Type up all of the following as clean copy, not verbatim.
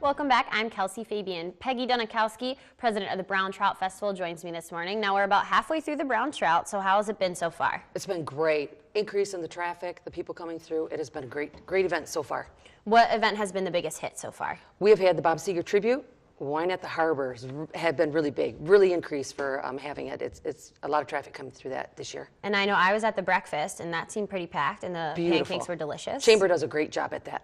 Welcome back. I'm Kelsey Fabian. Peggy Donakowski, president of the Brown Trout Festival, joins me this morning. Now we're about halfway through the Brown Trout, so how has it been so far? It's been great. Increase in the traffic, the people coming through. It has been a great event so far. What event has been the biggest hit so far? We have had the Bob Seger tribute. Wine at the Harbor had been really big, really increased for having it. It's a lot of traffic coming through that this year. And I know I was at the breakfast, and that seemed pretty packed, and the pancakes were delicious. Chamber does a great job at that.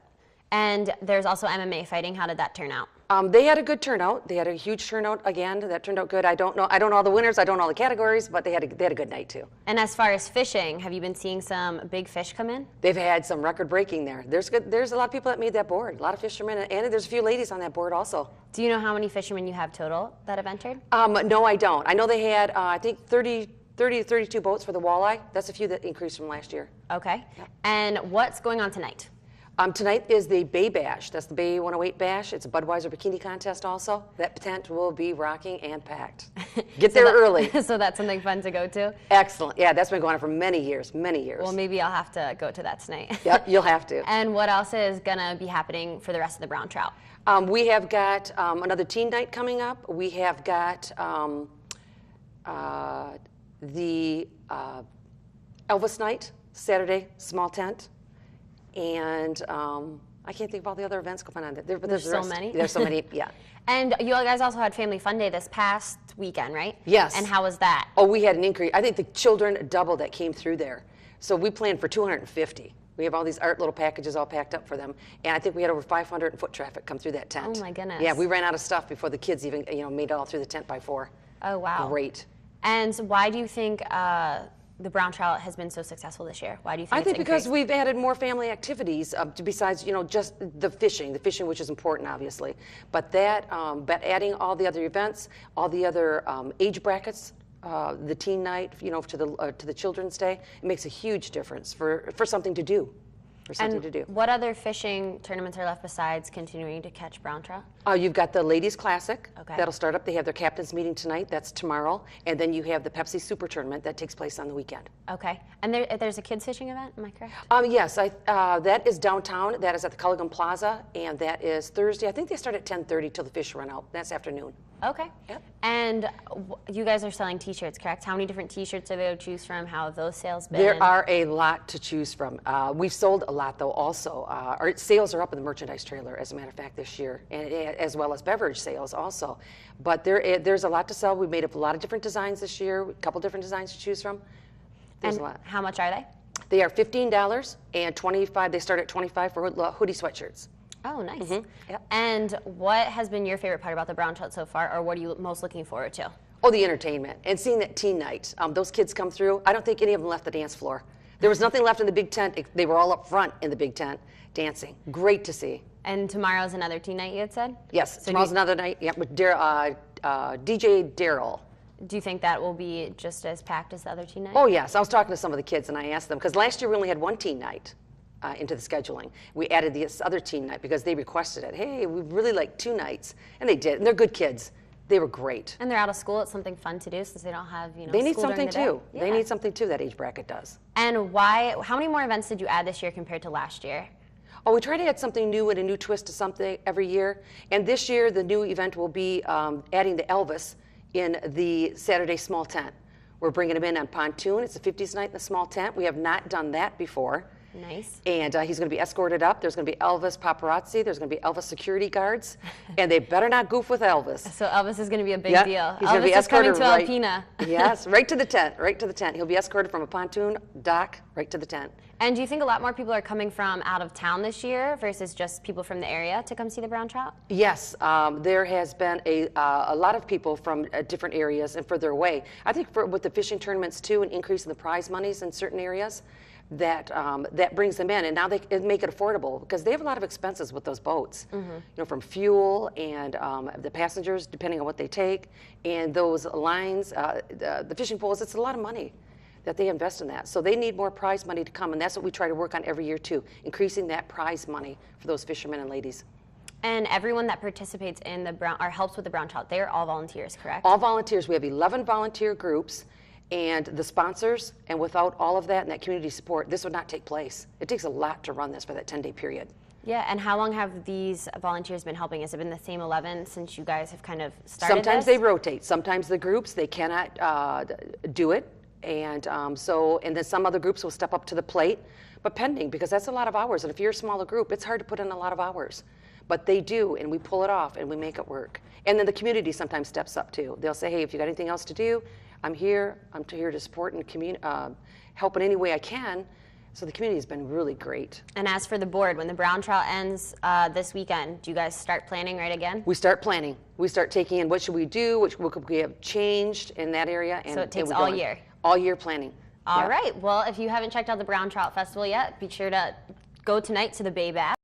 And there's also MMA fighting. How did that turn out? They had a good turnout. They had a huge turnout again. That turned out good. I don't know all the winners. I don't know all the categories, but they had a good night too. And as far as fishing, have you been seeing some big fish come in? They've had some record breaking there. There's a lot of people that made that board. A lot of fishermen, and there's a few ladies on that board also. Do you know how many fishermen you have total that have entered? No, I don't. I know they had I think 30 to 32 boats for the walleye. That's a few that increased from last year. Okay. Yep. And what's going on tonight? Tonight is the Bay Bash. That's the Bay 108 Bash. It's a Budweiser bikini contest also. That tent will be rocking and packed. Get there early. So that's something fun to go to? Excellent. Yeah, that's been going on for many years, many years. Well, maybe I'll have to go to that tonight. Yep, you'll have to. And what else is going to be happening for the rest of the Brown Trout? We have got another teen night coming up. We have got the Elvis night, Saturday, small tent. And I can't think of all the other events going on. There's so many. There's so many, yeah. And you guys also had Family Fun Day this past weekend, right? Yes. And how was that? Oh, we had an increase. I think the children doubled that came through there. So we planned for 250. We have all these art little packages all packed up for them. And I think we had over 500 foot traffic come through that tent. Oh my goodness. Yeah, we ran out of stuff before the kids even made it all through the tent by 4. Oh, wow. Great. And why do you think the Brown Trout has been so successful this year? Why do you think I think because increased? we've added more family activities besides just the fishing which is important obviously, but adding all the other events, all the other age brackets, the teen night, to the Children's Day, it makes a huge difference for something to do. What other fishing tournaments are left besides continuing to catch brown trout? You've got the Ladies Classic. Okay. That'll start up. They have their captain's meeting tonight. That's tomorrow. And then you have the Pepsi Super Tournament that takes place on the weekend. Okay. And there's a kids fishing event, am I correct? Yes. That is downtown. That is at the Culligan Plaza. And that is Thursday. I think they start at 10:30 till the fish run out. That's afternoon. Okay. Yep. And you guys are selling T-shirts, correct? How many different T-shirts are there to choose from? How have those sales been? There are a lot to choose from. We've sold a lot, though, also. Our sales are up in the merchandise trailer, as a matter of fact, this year, and as well as beverage sales also. But there's a lot to sell. We made up a lot of different designs this year, a couple different designs to choose from. There's a lot. How much are they? They are $15 and $25. They start at $25 for hoodie sweatshirts. Oh, nice. Mm-hmm. Yep. And what has been your favorite part about the Brown Trout so far, or what are you most looking forward to? Oh, the entertainment and seeing that teen night. Those kids come through. I don't think any of them left the dance floor. There was nothing left in the big tent. They were all up front in the big tent dancing. Great to see. And tomorrow's another teen night, you had said? Yes, so tomorrow's another night. Yeah, with DJ Daryl. Do you think that will be just as packed as the other teen night? Oh, yes. I was talking to some of the kids, and I asked them, because last year we only had one teen night into the scheduling. We added this other teen night because they requested it. Hey, we really like 2 nights. And they did. And they're good kids. They were great. And they're out of school. It's something fun to do since they don't have, they need school something during the too. day. They Yeah. need something too, that age bracket does. And how many more events did you add this year compared to last year? Oh, we try to add something new and a new twist to something every year. And this year, the new event will be adding the Elvis in the Saturday small tent. We're bringing him in on pontoon. It's a 50s night in the small tent. We have not done that before. Nice. And he's going to be escorted up. There's going to be Elvis paparazzi. There's going to be Elvis security guards. And they better not goof with Elvis. So Elvis is going to be a big deal. He's going to be escorted coming to Alpena. Yes, right to the tent, right to the tent. He'll be escorted from a pontoon dock right to the tent. And do you think a lot more people are coming from out of town this year versus just people from the area to come see the brown trout? Yes, there has been a lot of people from different areas and further away. I think with the fishing tournaments too, an increase in the prize monies in certain areas, that brings them in, and now they make it affordable because they have a lot of expenses with those boats. Mm-hmm. From fuel and the passengers, depending on what they take, and those lines, the fishing poles. It's a lot of money that they invest in that. So they need more prize money to come, and that's what we try to work on every year too, increasing that prize money for those fishermen and ladies. And everyone that participates in the brown or helps with the brown trout, they're all volunteers, correct? All volunteers. We have 11 volunteer groups. And the sponsors, and without all of that and that community support, this would not take place. It takes a lot to run this for that 10-day period. Yeah, and how long have these volunteers been helping? Has it been the same 11 since you guys have kind of started Sometimes this? they rotate. Sometimes the groups, they cannot do it. And and then some other groups will step up to the plate, but pending, because that's a lot of hours. And if you're a smaller group, it's hard to put in a lot of hours. But they do, and we pull it off, and we make it work. And then the community sometimes steps up too. They'll say, hey, if you got anything else to do, I'm here. I'm here to support and help in any way I can. So the community has been really great. And as for the board, when the Brown Trout ends this weekend, do you guys start planning right again? We start planning. We start taking in what should we do, what could we have changed in that area. And, so it takes and all year? All year planning. All right. Well, if you haven't checked out the Brown Trout Festival yet, be sure to go tonight to the Bay Bass.